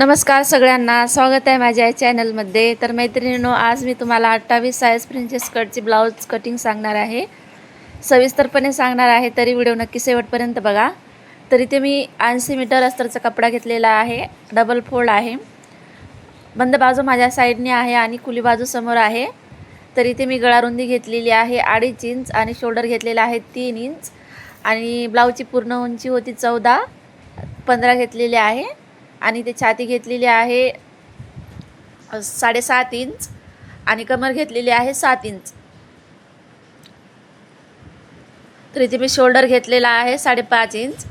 नमस्कार सगळ्यांना, स्वागत आहे माझ्या या चॅनलमध्ये। तर मैत्रिणींनो, आज मी तुम्हाला 28 साइज प्रिन्सेस कटची ब्लाउज कटिंग सांगणार आहे। सविस्तरपणे सांगणार आहे, तरी व्हिडिओ नक्की शेवटपर्यंत बघा। तर इथे मी 80 मीटर अस्तरचा कपडा घेतलेला आहे, डबल फोल्ड आहे। बंद बाजू माझ्या साईडने आहे आणि खुली बाजू समोर आहे। तर इथे मी गळा रुंदी घेतलेली आहे 2.5 इंच आणि शोल्डर घेतलेला आहे 3 इंच आणि ब्लाउजची पूर्ण उंची होती 14.15 घेतलेली आहे आणि ते छाती घेतलेली आहे 7.5 इंच आणि कमर घेतलेली आहे 7 इंच। तर इथे मी शोल्डर घेतलेला आहे 5.5 इंच।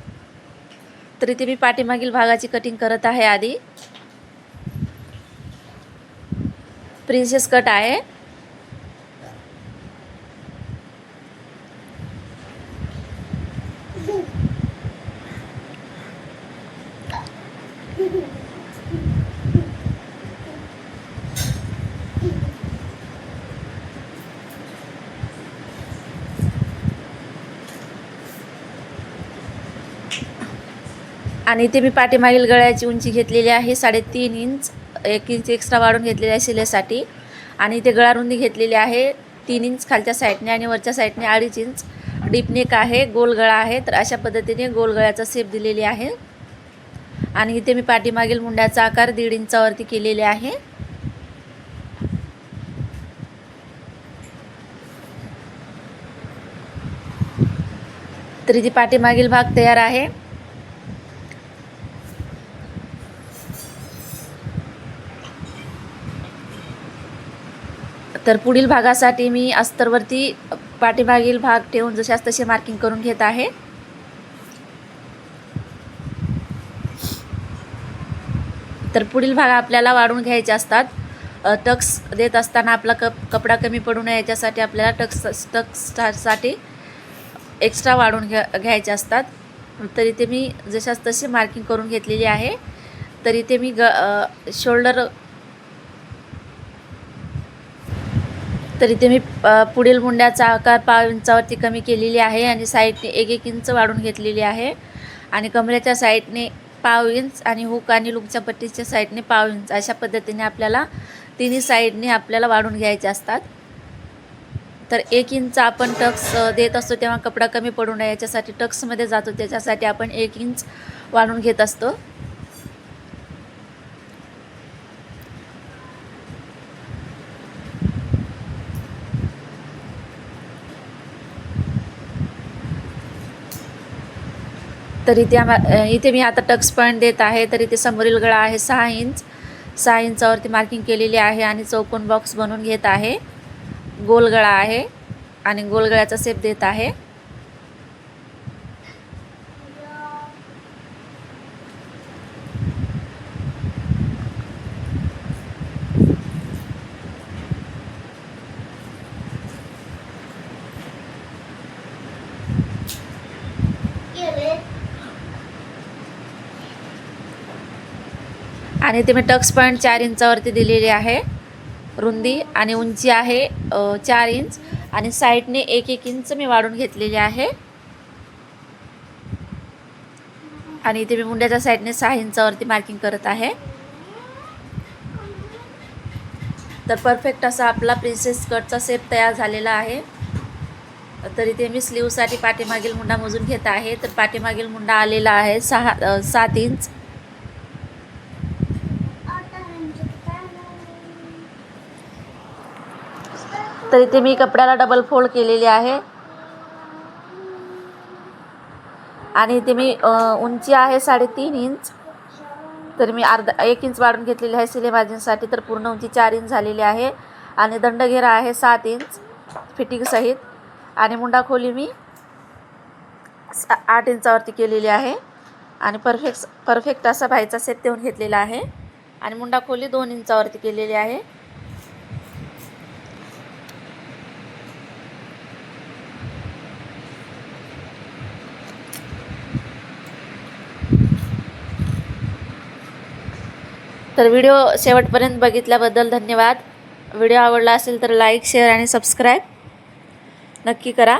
तर इथे मी पाठीमागील भागाची कटिंग करत आहे। आधी प्रिन्सेस कट आहे। आणि इथे मी पाठीमागील गळ्याची उंची घेतलेली आहे 3.5 इंच, 1 इंच एक्स्ट्रा वाढून घेतलेली आहे शिलेसाठी। आणि इथे गळा रुंदी घेतलेली आहे 3 इंच खालच्या साईडने आणि वरच्या साईडने 2.5 इंच। डीप नेक आहे, गोल गळा आहे। तर अशा पद्धतीने गोल गळ्याचा शेप दिलेली आहे। आणि इथे मी पाठीमागील मुंड्याचा आकार 1.5 इंचावरती केलेले आहे। तर इथे पाठीमागील भाग तयार आहे। तर पुढील भागासाठी मी अस्तरवरती पाठीमागील भाग ठेवून जशास तसे मार्किंग करून घेत आहे। तर पुढील भाग आपल्याला वाढवून घ्यायचे असतात। टक्स देत असताना आपला कपडा कमी पडू नये याच्यासाठी आपल्याला टक्ससाठी एक्स्ट्रा वाढवून घ्यायचे असतात। तर इथे मी जशास तसे मार्किंग करून घेतलेली आहे। तर इथे मी शोल्डर पुढील मुंड्याचा आकार 1.5 इंचावरती कमी केलेली आहे आणि साईडने 1 इंच वाढून घेतलेली आहे आणि कमरेच्या साईडने 1.5 इंच आणि हुक आणि लूकच्या पट्टीच्या साईडने 1.5 इंच अशा पद्धतीने आपल्याला तिन्ही साईडने आपल्याला वाढून घ्यायचे असतात। तर 1 इंच आपण टक्स देत असतो तेव्हा कपडा कमी पडू नये याच्यासाठी टक्समध्ये जातो, त्याच्यासाठी आपण 1 इंच वाढून घेत असतो। तर इथे मी आता टक्स पॉईंट देत आहे। तर इथे समोरील गळा आहे 6 इंच, 6 इंचावरती मार्किंग केलेली आहे आणि चौकोन बॉक्स बनवून घेत आहे। गोल गळा आहे आणि गोल गळ्याचा शेप देत आहे। आणि इथे मी टक्स पॉईंट 4 इंचावरती दिलेली आहे। रुंदी आणि उंची आहे 4 इंच आणि साईडने 1 इंच मी वाढून घेतलेली आहे। आणि इथे मी मुंड्याच्या साईडने 6 इंचावरती मार्किंग करत आहे। तर परफेक्ट असा आपला प्रिन्सेस कटचा शेप तयार झालेला आहे। तर इथे मी स्लीवसाठी पाठीमागील मुंडा मोजून घेत आहे। तर पाठीमागील मुंडा आलेला आहे 7 इंच। तर इथे मी कपड्याला डबल फोल्ड केलेली आहे आणि इथे मी उंची आहे 3.5 इंच। तर मी 1 इंच वाढून घेतलेली आहे सिले मार्जिनसाठी। तर पूर्ण उंची 4 इंच झालेली आहे आणि दंडघेरा आहे 7 इंच फिटिंग सहित आणि मुंडा खोली मी 8 इंचावरती केलेली आहे आणि परफेक्ट असा बाईचा सेट देऊन घेतलेला आहे आणि मुंडा खोली 2 इंचावरती केलेली आहे। तर व्हिडिओ शेवटपर्यंत बघितल्याबद्दल धन्यवाद। व्हिडिओ आवडला असेल तर लाईक, शेअर आणि सबस्क्राईब नक्की करा।